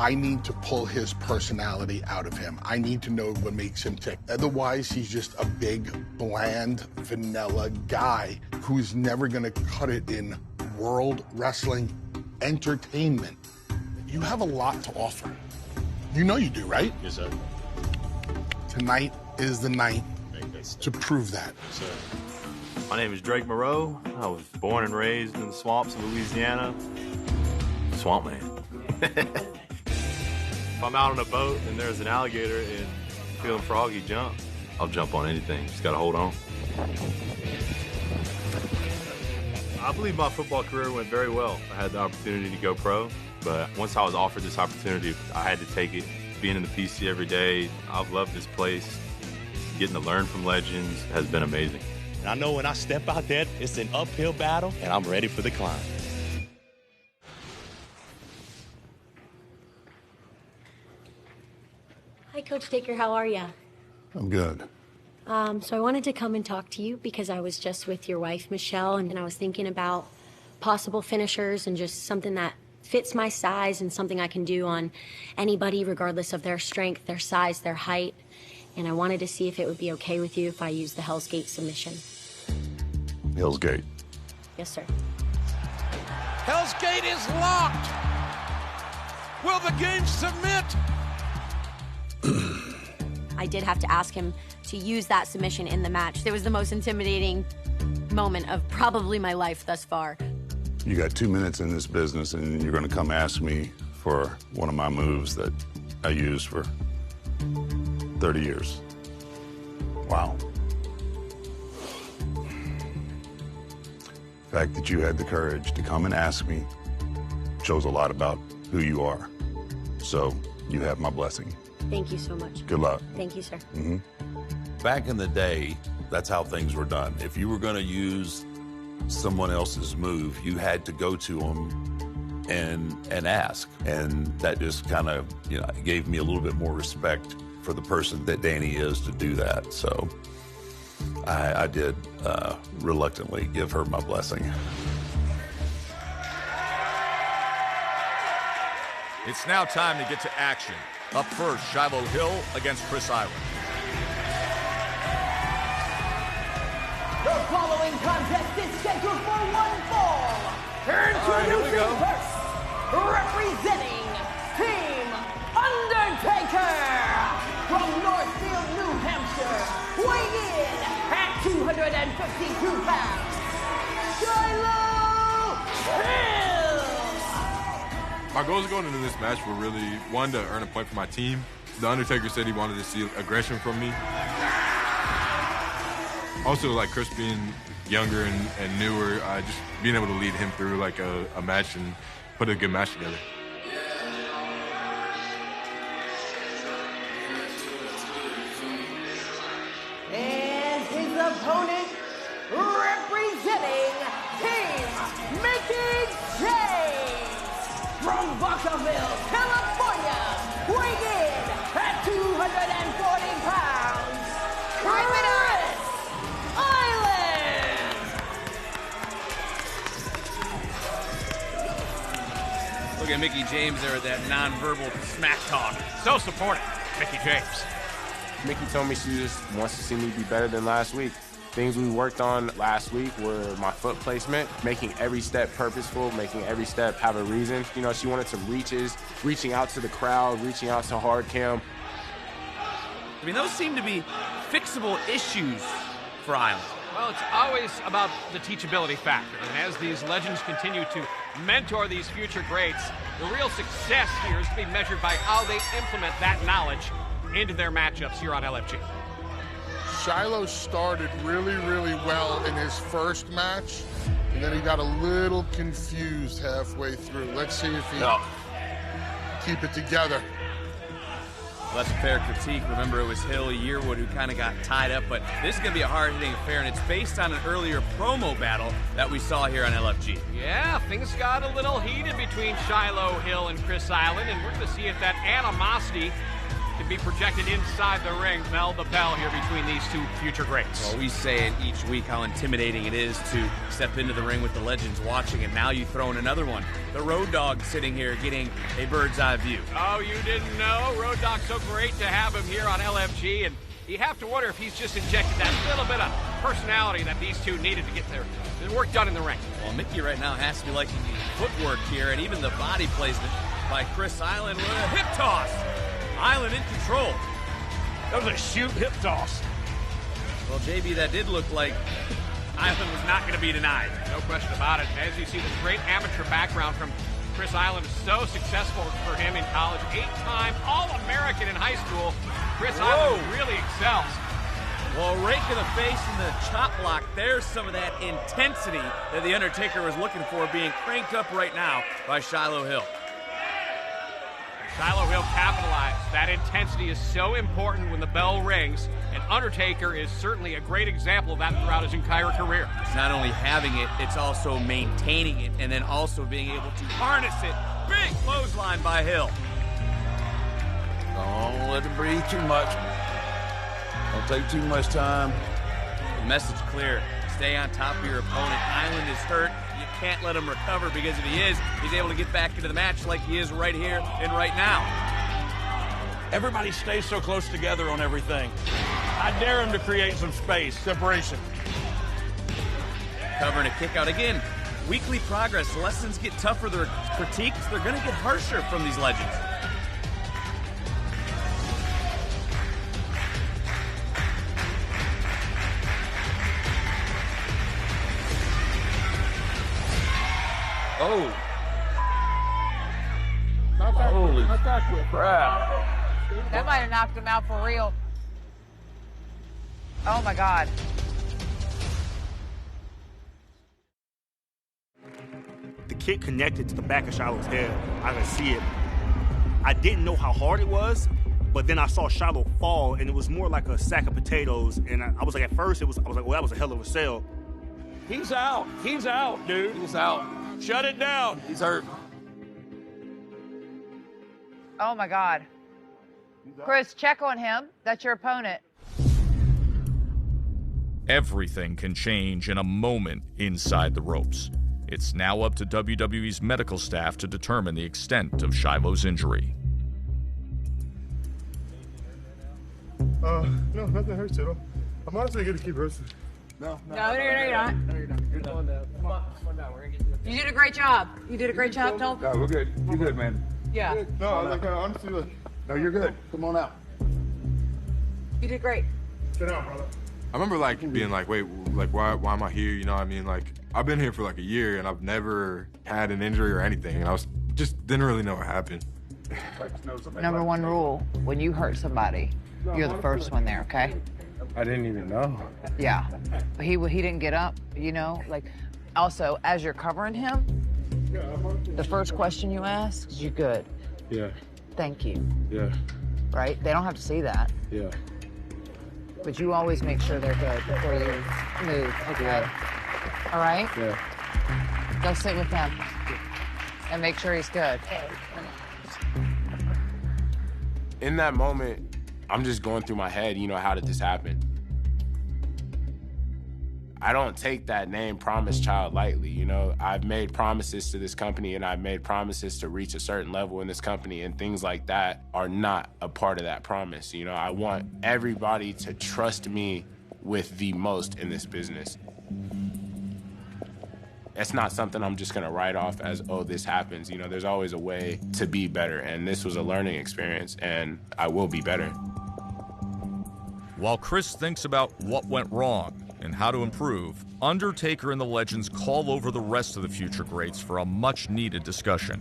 I need to pull his personality out of him. I need to know what makes him tick. Otherwise, he's just a big, bland, vanilla guy who's never gonna cut it in world wrestling entertainment. You have a lot to offer. You know you do, right? Yes, sir. Tonight is the night to prove that. Yes, sir. My name is Drake Moreau. I was born and raised in the swamps of Louisiana. Swamp man. If I'm out on a boat and there's an alligator and feeling froggy jump, I'll jump on anything. Just gotta hold on. I believe my football career went very well. I had the opportunity to go pro, but once I was offered this opportunity, I had to take it. Being in the PC every day, I've loved this place. Getting to learn from legends has been amazing. And I know when I step out there, it's an uphill battle, and I'm ready for the climb. Hi, Coach Taker. How are ya? I'm good. So I wanted to come and talk to you because I was just with your wife, Michelle, and I was thinking about possible finishers and just something that fits my size and something I can do on anybody regardless of their strength, their size, their height. And I wanted to see if it would be okay with you if I used the Hell's Gate submission. Hell's Gate. Yes, sir. Hell's Gate is locked! Will the game submit? I did have to ask him to use that submission in the match. It was the most intimidating moment of probably my life thus far. You got 2 minutes in this business, and you're going to come ask me for one of my moves that I use for 30 years. Wow. The fact that you had the courage to come and ask me shows a lot about who you are. So you have my blessing. Thank you so much. Good luck. Thank you, sir. Back in the day, that's how things were done. If you were going to use someone else's move, you had to go to them and ask. And that just kind of, gave me a little bit more respect for the person that Danny is to do that. So I did reluctantly give her my blessing. It's now time to get to action. Up first, Shiloh Hill against Chris Island. The following contest is scheduled for one fall. Introducing first, representing Team Undertaker from Northfield, New Hampshire, weighing in at 252 pounds, Shiloh Hill. My goals going into this match were really, one, to earn a point for my team. The Undertaker said he wanted to see aggression from me. Also, like Chris being younger and newer, just being able to lead him through like a match and put a good match together. And his opponent, representing Team Mickey James from Vacaville, California, weighing in at 240 pounds, Chris Island. Look at Mickey James there with that nonverbal smack talk. So supportive, Mickey James. Mickey told me she just wants to see me be better than last week. Things we worked on last week were my foot placement, making every step purposeful, making every step have a reason. She wanted some reaches, reaching out to the crowd, reaching out to hard cam. I mean, those seem to be fixable issues for Island. Well, it's always about the teachability factor. And as these legends continue to mentor these future greats, the real success here is to be measured by how they implement that knowledge into their matchups here on LFG. Shiloh started really, really well in his first match, and then he got a little confused halfway through. Let's see if he keep it together. Well, that's a fair critique. Remember, it was Hill Yearwood who kind of got tied up, but this is going to be a hard-hitting affair, and it's based on an earlier promo battle that we saw here on LFG. Yeah, things got a little heated between Shiloh Hill and Chris Island, and we're going to see if that animosity can be projected inside the ring. Bell to bell here between these two future greats. Well, we say it each week how intimidating it is to step into the ring with the legends watching, and now you throw in another one. The Road Dogg sitting here getting a bird's eye view. Oh, you didn't know? Road Dogg's so great to have him here on LFG, and you have to wonder if he's just injected that little bit of personality that these two needed to get their work done in the ring. Well, Mickey right now has to be liking the footwork here and even the body placement by Chris Island with a hip toss. Island in control. That was a shoot hip toss. Well, JB, that did look like Island was not going to be denied. No question about it. As you see, this great amateur background from Chris Island is so successful for him in college. 8-time All-American in high school. Chris Island really excels. Well, rake in the face and the chop block. There's some of that intensity that the Undertaker was looking for being cranked up right now by Shiloh Hill. Shiloh Hill capitalized. That intensity is so important when the bell rings, and Undertaker is certainly a great example of that throughout his entire career. It's not only having it, it's also maintaining it, and then also being able to harness it. Big clothesline by Hill. Don't let it breathe too much. Don't take too much time. The message clear. Stay on top of your opponent. Island is hurt. You can't let him recover, because if he is, he's able to get back into the match like he is right here and right now. Everybody stays so close together on everything. I dare him to create some space. Separation. Covering a kick out again. Weekly progress. Lessons get tougher. Their critiques, they're going to get harsher from these legends. Oh. Not that Holy not that quick. crap. That might have knocked him out for real. Oh my God. The kick connected to the back of Shiloh's head. I could see it. I didn't know how hard it was, but then I saw Shiloh fall, and it was more like a sack of potatoes. And I was like, at first, I was like, well, that was a hell of a sell. He's out. He's out, dude. He's out. Shut it down. He's hurt. Oh my God. Chris, check on him. That's your opponent. Everything can change in a moment inside the ropes. It's now up to WWE's medical staff to determine the extent of Shiloh's injury. No, nothing hurts at all. I'm honestly going to keep resting. No, you're not. No, you're not. You're Come on down. We're gonna get you. You did a great job. You did a great job, Tom. No, we're good. You're good, man. Yeah. No, like, honestly, look. No, you're good. Come on out. You did great. Sit down, brother. I remember like being like, wait, like why am I here? You know what I mean? Like I've been here for like a year and I've never had an injury or anything, and I was just didn't really know what happened. Number one rule: when you hurt somebody, you're the first one there. Okay? I didn't even know. Yeah. He didn't get up. You know, like. Also, as you're covering him, the first question you ask is, "You good?" Yeah. Thank you. Yeah. Right? They don't have to see that. Yeah. But you always make sure they're good before you move, okay? All right? Yeah. Go sit with him and make sure he's good. In that moment, I'm just going through my head, how did this happen? I don't take that name Promise Child lightly, I've made promises to this company and I've made promises to reach a certain level in this company, and things like that are not a part of that promise. I want everybody to trust me with the most in this business. It's not something I'm just gonna write off as, oh, this happens. There's always a way to be better, and this was a learning experience, and I will be better. While Chris thinks about what went wrong and how to improve, Undertaker and the Legends call over the rest of the future greats for a much-needed discussion.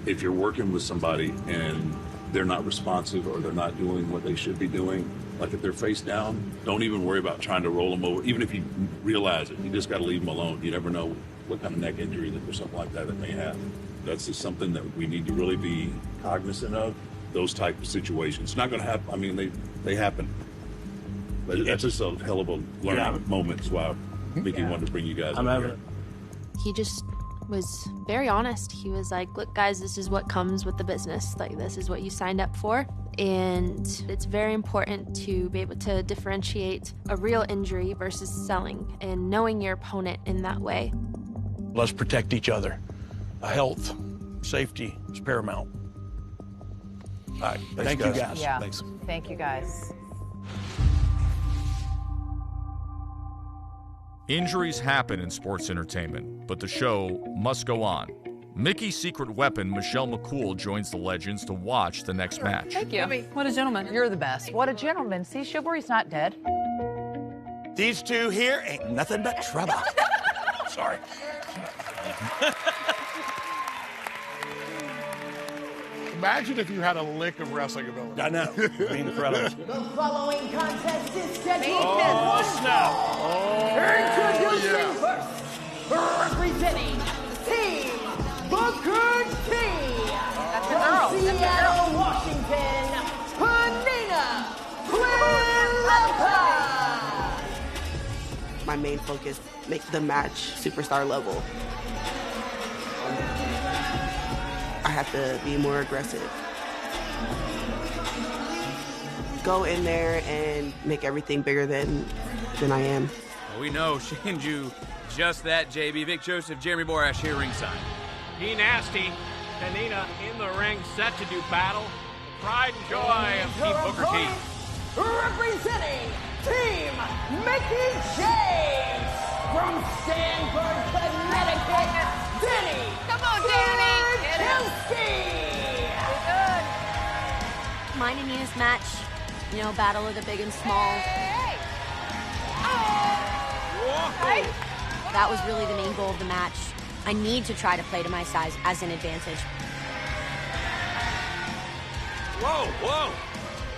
If you're working with somebody and they're not responsive or they're not doing what they should be doing, like if they're face down, don't even worry about trying to roll them over. Even if you realize it, you just got to leave them alone. You never know what kind of neck injury or something like that may have. That's just something that we need to really be cognizant of, those type of situations. It's not going to happen. I mean, they happen. But that's just a hell of a learning moment. So Mickey wanted to bring you guys over here. He just was very honest. He was like, look, guys, this is what comes with the business. Like, this is what you signed up for. And it's very important to be able to differentiate a real injury versus selling and knowing your opponent in that way. Let's protect each other. Health, safety is paramount. All right, thank you guys. Yeah. Thanks. Thank you guys. Injuries happen in sports entertainment, but the show must go on. Mickey's secret weapon, Michelle McCool, joins the Legends to watch the next match. Thank you. What a gentleman. You're the best. What a gentleman. See, Chivalry's not dead. These two here ain't nothing but trouble. Sorry. Imagine if you had a lick of wrestling ability. I know. Incredible. The following contest is scheduled Oh, snap. Introducing first, representing Team Booker T. That's the girl. From Seattle, Washington, Panina Quilapa. My main focus, make the match superstar level. I have to be more aggressive. Go in there and make everything bigger than I am. Well, we know she can do just that, JB. Vic Joseph, Jeremy Borash here ringside. He nasty. Panina in the ring, set to do battle. Pride and joy of Team Booker T. Representing Team Mickey James from Stamford, Connecticut, Denny. Come on, Danny. Good. Mine and Nina's match, battle of the big and small. Hey. That was really the main goal of the match. I need to try to play to my size as an advantage. Whoa, whoa.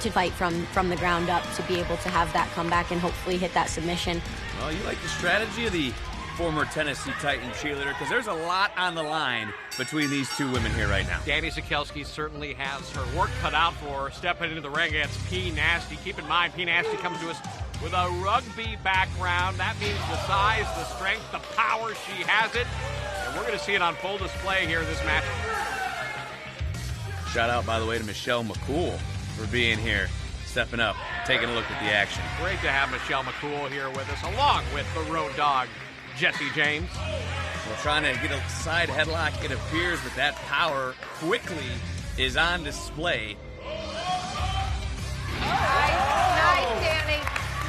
to fight from the ground up to be able to have that comeback and hopefully hit that submission. Well, you like the strategy of the former Tennessee Titan cheerleader, because there's a lot on the line between these two women here right now. Danny Sikelski certainly has her work cut out for her stepping into the ring against P. Nasty. Keep in mind, P. Nasty comes to us with a rugby background. That means the size, the strength, the power, she has it. And we're going to see it on full display here in this match. Shout out, by the way, to Michelle McCool for being here, stepping up, taking a look at the action. Great to have Michelle McCool here with us, along with the Road Dogg, Jesse James. We're trying to get a side headlock. It appears that power quickly is on display. Nice, Danny.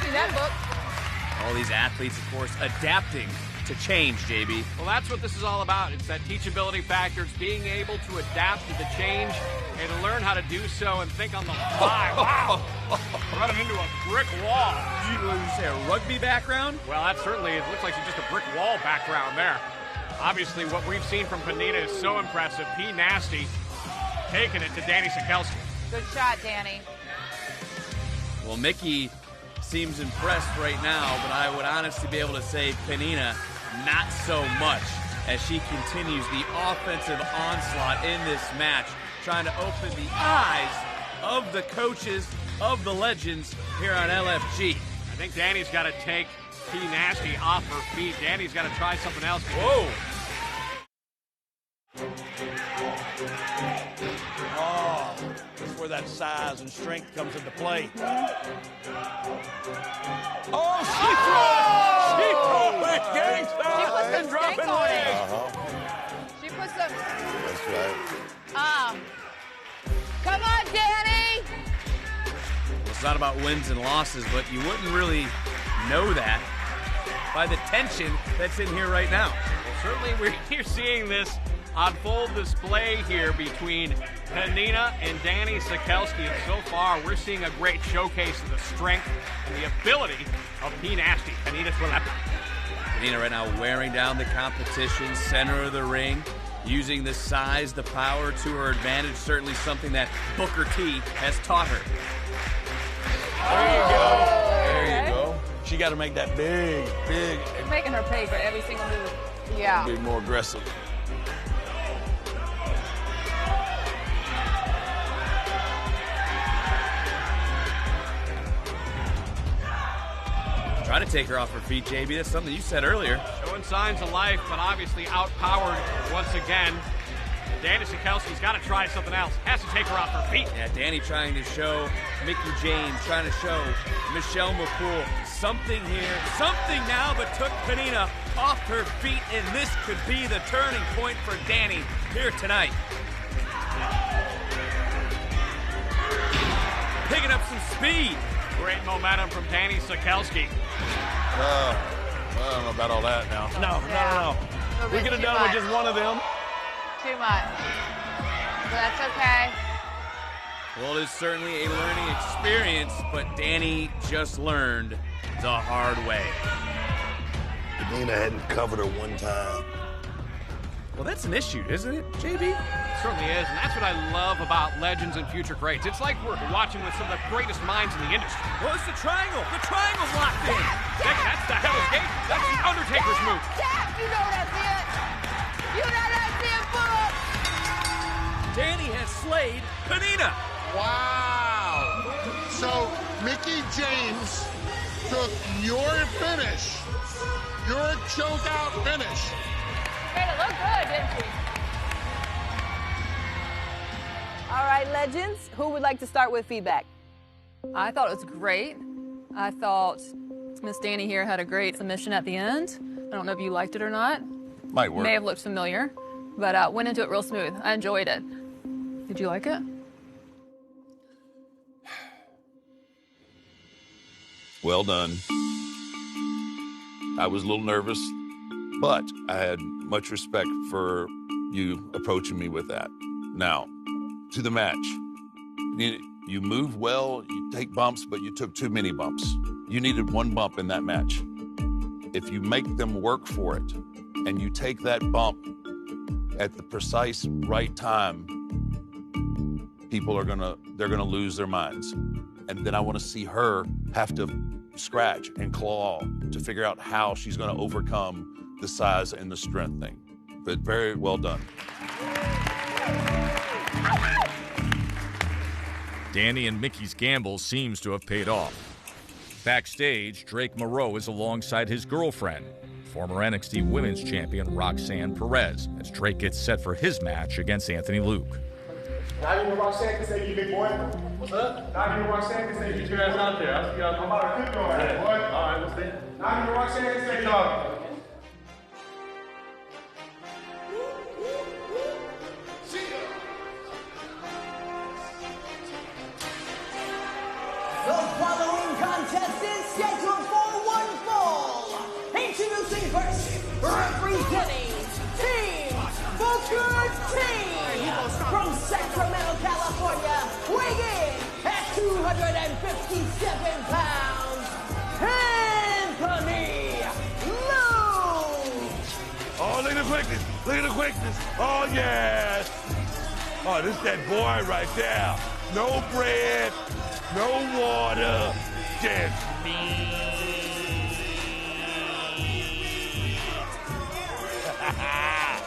See that look? All these athletes, of course, adapting to change, JB. Well, that's what this is all about. It's that teachability factor. It's being able to adapt to the change and to learn how to do so and think on the fly. Wow! Running into a brick wall. Did you say a rugby background? Well, that certainly, it looks like she's just a brick wall background there. Obviously, what we've seen from Panita is so impressive. P. Nasty taking it to Danny Sikelski. Good shot, Danny. Well, Mickey seems impressed right now, but I would honestly be able to say Panina not so much as she continues the offensive onslaught in this match, trying to open the eyes of the coaches, of the legends here on LFG. I think Danny's got to take P. Nasty off her feet. Danny's got to try something else. Whoa! Oh, that's where that size and strength comes into play. Oh, she threw it! Gang style! She put some dropping stank on it. legs. She put some... That's right. Come on, Danny! It's not about wins and losses, but you wouldn't really know that by the tension that's in here right now. Well, certainly we're seeing this on full display here between Panina and Danny Sikelski, and so far we're seeing a great showcase of the strength and the ability of P. Nasty. Panina right now wearing down the competition, center of the ring, using the size, the power to her advantage, certainly something that Booker T has taught her. There you go. There you go. She got to make that big. She's making her pay for every single move. Yeah. Be more aggressive. Try to take her off her feet, JB. That's something you said earlier. Showing signs of life, but obviously outpowered once again. Danny Sikelski's got to try something else. Has to take her off her feet. Yeah, Danny trying to show Mickey James, trying to show Michelle McCool something here, something now, but took Panina off her feet, and this could be the turning point for Danny here tonight. Picking up some speed. Great momentum from Danny Sikelski. I don't know about all that now. No. We could have done with just one of them. Too much. But that's okay. Well, it is certainly a learning experience, but Danny just learned the hard way. Panina hadn't covered her one time. Well, that's an issue, isn't it, JB? It certainly is, and that's what I love about Legends and Future Greats. It's like we're watching with some of the greatest minds in the industry. Well, it's the triangle. The triangle's locked in. That's the Hell's Gate. That's the Undertaker's move. You know that's it. You know that's it, Book. Danny has slayed Panina. Wow. So Mickey James took your finish, your choke-out finish. Made it look good, didn't she? All right, Legends, who would like to start with feedback? I thought it was great. I thought Miss Danny here had a great submission at the end. I don't know if you liked it or not. Might work. May have looked familiar, but went into it real smooth. I enjoyed it. Did you like it? Well done. I was a little nervous, but I had much respect for you approaching me with that. Now, to the match. You move well, you take bumps, but you took too many bumps. You needed one bump in that match. If you make them work for it, and you take that bump at the precise right time, people they're gonna lose their minds. And then I want to see her have to scratch and claw to figure out how she's going to overcome the size and the strength thing. But very well done. Danny and Mickey's gamble seems to have paid off. Backstage, Drake Moreau is alongside his girlfriend, former NXT Women's Champion Roxanne Perez, as Drake gets set for his match against Anthony Luke. Not even Roxanne can say you big boy. What's up? Not even Roxanne can say you. Get your ass out there. I'm about to cook your ass, boy. All right, what's that? Not even Roxanne can say you. The following contest is scheduled for one fall. Introducing first, representing Team Booker T. From Sacramento, California, weighing in at 257 pounds, Anthony Luke. Oh, look at the quickness. Look at the quickness. Oh, yes. Oh, this is that boy right there. No bread, no water, just me.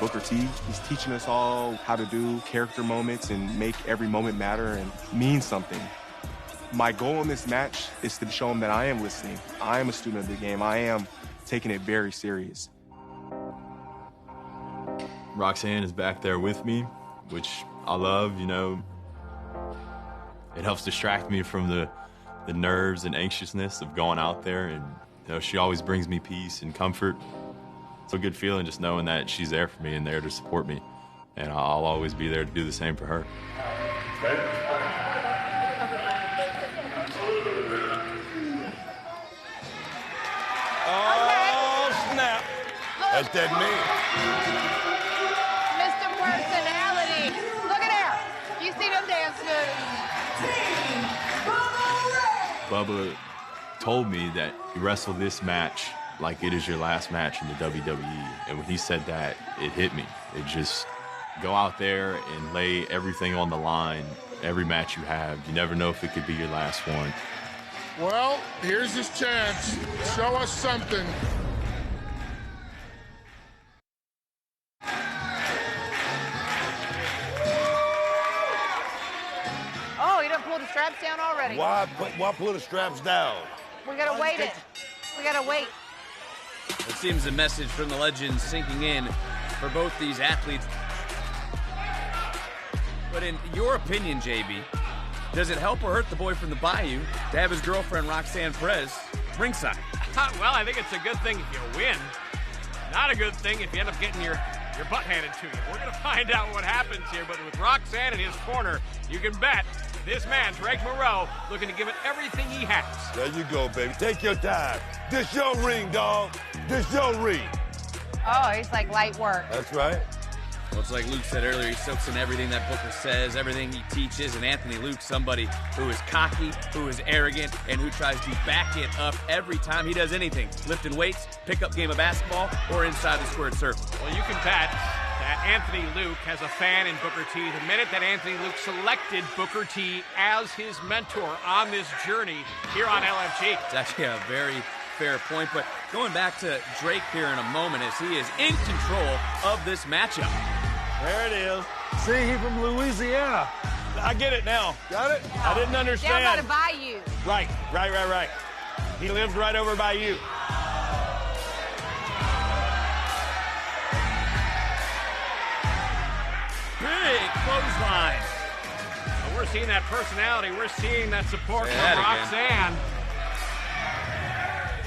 Booker T, he's teaching us all how to do character moments and make every moment matter and mean something. My goal in this match is to show him that I am listening. I am a student of the game. I am taking it very serious. Roxanne is back there with me, which I love, you know. It helps distract me from the nerves and anxiousness of going out there, and you know, she always brings me peace and comfort. It's a good feeling just knowing that she's there for me and there to support me, and I'll always be there to do the same for her. Oh, snap. That's that man. Mr. Personality. Look at there. You see them dance moves. Bubba told me that you wrestle this match like it is your last match in the WWE. And when he said that, it hit me. It just, go out there and lay everything on the line. Every match you have, you never know if it could be your last one. Well, here's his chance. Show us something. Oh, you done pulled the straps down already. Why pull the straps down? We gotta wait it. We gotta wait. It seems the message from the legends sinking in for both these athletes. But in your opinion, JB, does it help or hurt the boy from the Bayou to have his girlfriend Roxanne Perez ringside? Well, I think it's a good thing if you win. Not a good thing if you end up getting your butt handed to you. We're going to find out what happens here, but with Roxanne in his corner, you can bet this man, Drake Moreau, looking to give it everything he has. There you go, baby. Take your time. This your ring, dog. This your ring. Oh, he's like light work. That's right. Well, it's like Luke said earlier, he soaks in everything that Booker says, everything he teaches, and Anthony Luke, somebody who is cocky, who is arrogant, and who tries to back it up every time he does anything. Lifting weights, pickup game of basketball, or inside the squared circle. Well, you can bet that Anthony Luke has a fan in Booker T. The minute that Anthony Luke selected Booker T as his mentor on this journey here on LFG. It's actually a very fair point, but going back to Drake here in a moment as he is in control of this matchup. There it is. See, he from Louisiana. I get it now. Got it? I didn't understand. Down by the Bayou. Right. He lives right over by you. Big clothesline. Well, we're seeing that personality. We're seeing that support from Roxanne.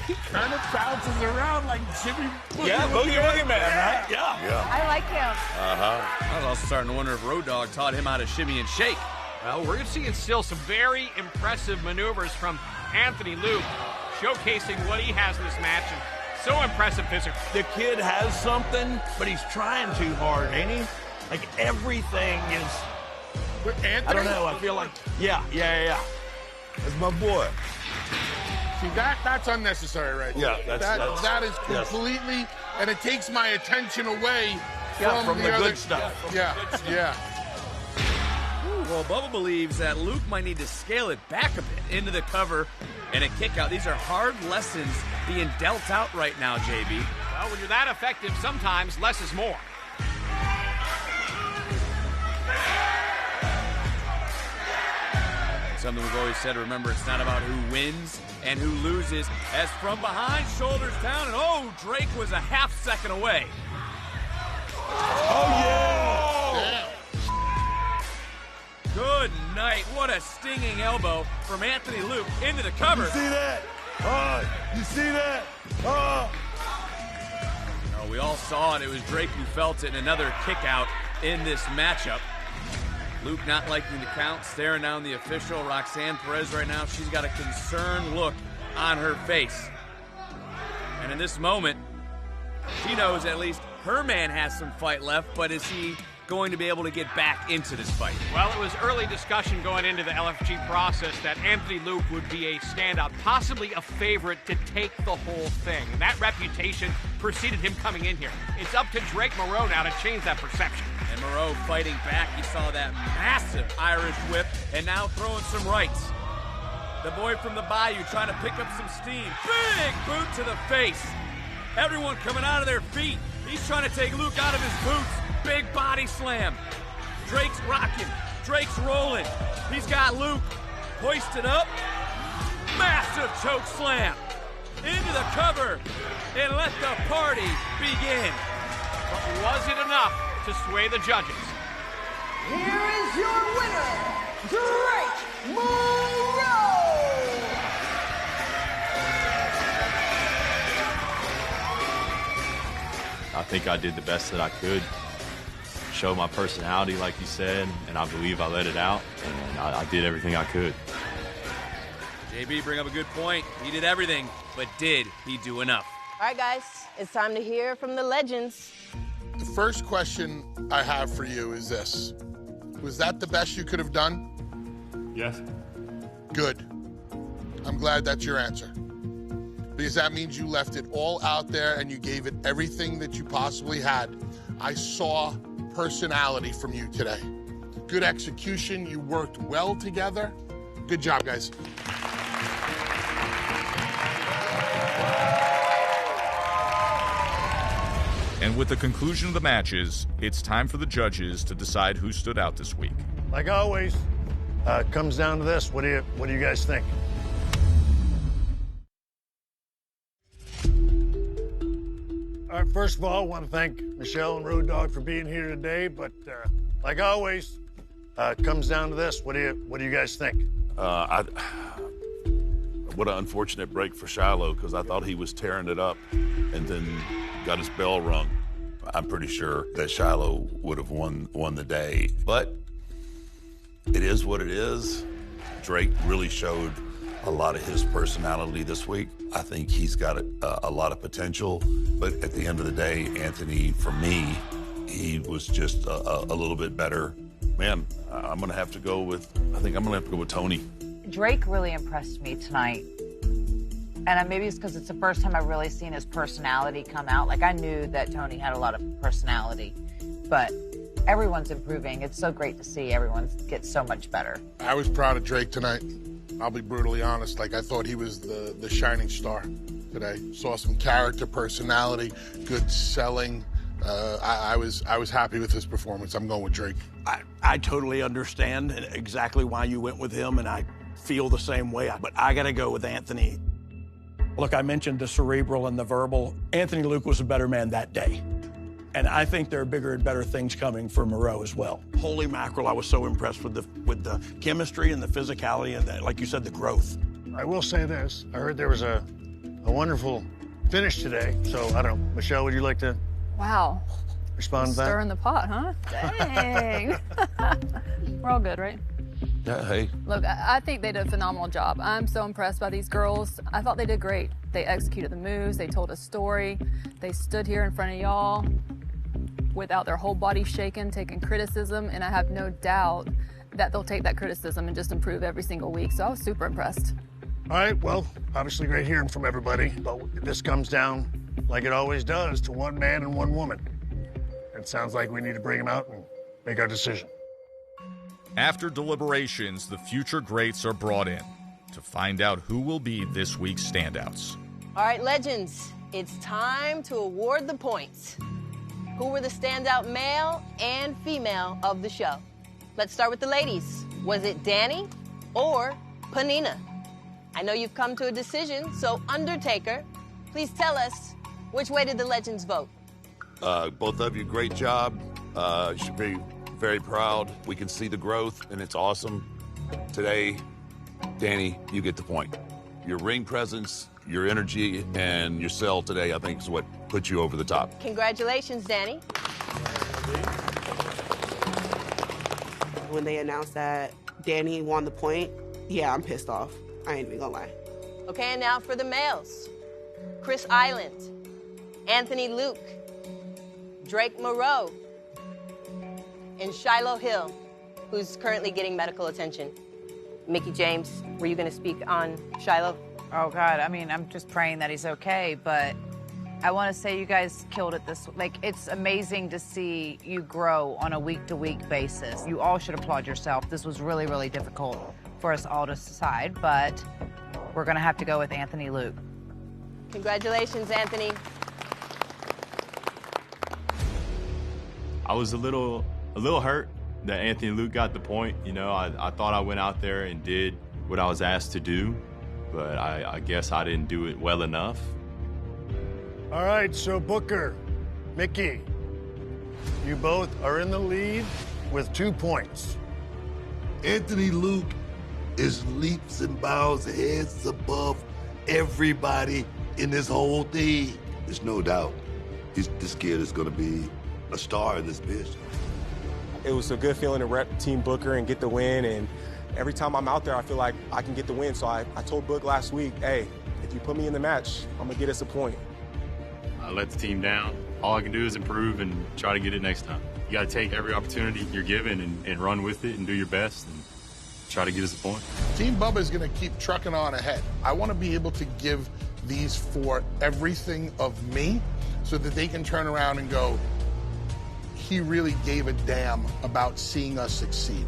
He kind of bounces around like Jimmy Boogie. Yeah, Boogie Man, right? Yeah. I like him. I was also starting to wonder if Road Dogg taught him how to shimmy and shake. Well, we're seeing still some very impressive maneuvers from Anthony Luke, showcasing what he has in this match, and so impressive physically. The kid has something, but he's trying too hard, ain't he? Like everything is. With Anthony? I don't know. I feel like. Yeah. That's my boy. See, that's unnecessary right there. Yeah, that is completely, and it takes my attention away from the other good stuff. Yeah. Well, Bubba believes that Luke might need to scale it back a bit into the cover and a kick out. These are hard lessons being dealt out right now, JB. Well, when you're that effective, sometimes less is more. Something we've always said, remember, it's not about who wins and who loses. As from behind, shoulders down, and oh, Drake was a half second away. Oh, yeah! Good night. What a stinging elbow from Anthony Luke into the cover. You see that? You see that? Oh, we all saw it. It was Drake who felt it, and another kick out in this matchup. Luke not liking the count, staring down the official. Roxanne Perez right now, she's got a concerned look on her face. And in this moment, she knows at least her man has some fight left, but is he going to be able to get back into this fight? Well, it was early discussion going into the LFG process that Anthony Luke would be a standout, possibly a favorite to take the whole thing. And that reputation preceded him coming in here. It's up to Drake Moreau now to change that perception. And Moreau fighting back. You saw that massive Irish whip, and now throwing some rights. The boy from the Bayou trying to pick up some steam. Big boot to the face. Everyone coming out of their feet. He's trying to take Luke out of his boots. Big body slam. Drake's rocking. Drake's rolling. He's got Luke hoisted up. Massive choke slam. Into the cover. And let the party begin. But was it enough to sway the judges? Here is your winner, Drake Moreau! I think I did the best that I could. Show my personality, like you said, and I believe I let it out, and I did everything I could. JB bring up a good point. He did everything, but did he do enough? All right, guys, it's time to hear from the legends. The first question I have for you is this. Was that the best you could have done? Yes. Good. I'm glad that's your answer. Because that means you left it all out there and you gave it everything that you possibly had. I saw personality from you today. Good execution. You worked well together. Good job, guys. And with the conclusion of the matches, it's time for the judges to decide who stood out this week. Like always, it comes down to this. What do you guys think? All right, first of all, I want to thank Michelle and Road Dogg for being here today. But like always, it comes down to this. What do you guys think? What an unfortunate break for Shiloh, because I thought he was tearing it up and then got his bell rung. I'm pretty sure that Shiloh would have won the day, but it is what it is. Drake really showed a lot of his personality this week. I think he's got a lot of potential, but at the end of the day, Anthony, for me, he was just a little bit better. Man, I'm gonna have to go with, I think I'm gonna have to go with Tony. Drake really impressed me tonight. And maybe it's because it's the first time I've really seen his personality come out. Like, I knew that Tony had a lot of personality, but everyone's improving. It's so great to see everyone get so much better. I was proud of Drake tonight. I'll be brutally honest. Like, I thought he was the shining star today. Saw some character, personality, good selling. I was happy with his performance. I'm going with Drake. I totally understand exactly why you went with him, and I feel the same way. But I got to go with Anthony. Look, I mentioned the cerebral and the verbal. Anthony Luke was a better man that day. And I think there are bigger and better things coming for Moreau as well. Holy mackerel, I was so impressed with the chemistry and the physicality and, like you said, the growth. I will say this. I heard there was a wonderful finish today. So, I don't know. Michelle, would you like to Wow. respond to that? Stirring the pot, huh? Dang. We're all good, right? Yeah, hey. Look, I think they did a phenomenal job. I'm so impressed by these girls. I thought they did great. They executed the moves. They told a story. They stood here in front of y'all without their whole body shaking, taking criticism, and I have no doubt that they'll take that criticism and just improve every single week. So I was super impressed. All right, well, obviously great hearing from everybody, but this comes down, like it always does, to one man and one woman. It sounds like we need to bring them out and make our decision. After deliberations, the future greats are brought in to find out who will be this week's standouts. All right, legends, it's time to award the points. Who were the standout male and female of the show? Let's start with the ladies. Was it Danny or Panina? I know you've come to a decision, so Undertaker, please tell us, which way did the legends vote? Both of you, great job. You should be very proud. We can see the growth, and it's awesome. Today, Danny, you get the point. Your ring presence, your energy, and your sell today, I think, is what put you over the top. Congratulations, Danny. When they announced that Danny won the point, yeah, I'm pissed off. I ain't even gonna lie. Okay, and now for the males. Chris Island, Anthony Luke, Drake Moreau, and Shiloh Hill, who's currently getting medical attention. Mickie James, were you gonna speak on Shiloh? Oh, God, I mean, I'm just praying that he's okay, but I want to say you guys killed it this, like, it's amazing to see you grow on a week-to-week basis. You all should applaud yourself. This was really, really difficult for us all to decide, but we're gonna have to go with Anthony Luke. Congratulations, Anthony. I was a little hurt that Anthony Luke got the point. You know, I thought I went out there and did what I was asked to do, but I guess I didn't do it well enough. All right, so Booker, Mickie, you both are in the lead with 2 points. Anthony Luke is leaps and bounds heads above everybody in this whole thing. There's no doubt this kid is going to be a star in this business. It was a good feeling to rep Team Booker and get the win, and every time I'm out there, I feel like I can get the win. So I told Book last week, hey, if you put me in the match, I'm gonna get us a point. I let the team down. All I can do is improve and try to get it next time. You gotta take every opportunity you're given and run with it and do your best and try to get us a point. Team Bubba is going to keep trucking on ahead. I want to be able to give these four everything of me so that they can turn around and go, he really gave a damn about seeing us succeed.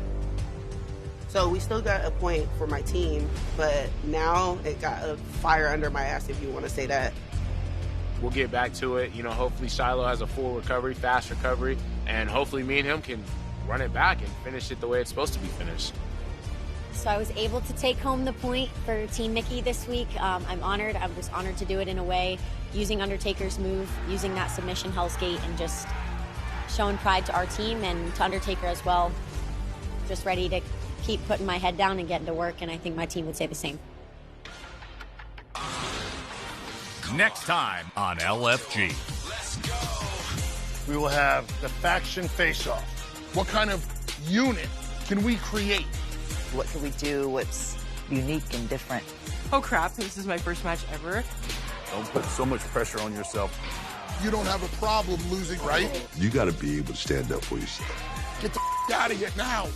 So we still got a point for my team, but now it got a fire under my ass, if you want to say that. We'll get back to it. You know, hopefully Shiloh has a full recovery, fast recovery, and hopefully me and him can run it back and finish it the way it's supposed to be finished. So I was able to take home the point for Team Mickie this week. I'm honored. I was honored to do it in a way, using Undertaker's move, using that submission Hell's Gate, and just showing pride to our team and to Undertaker as well. Just ready to keep putting my head down and getting to work, and I think my team would say the same. Next time on LFG. We will have the faction face-off. What kind of unit can we create? What can we do? What's unique and different? Oh crap, this is my first match ever. Don't put so much pressure on yourself. You don't have a problem losing, right? You got to be able to stand up for yourself. Get the out of here now.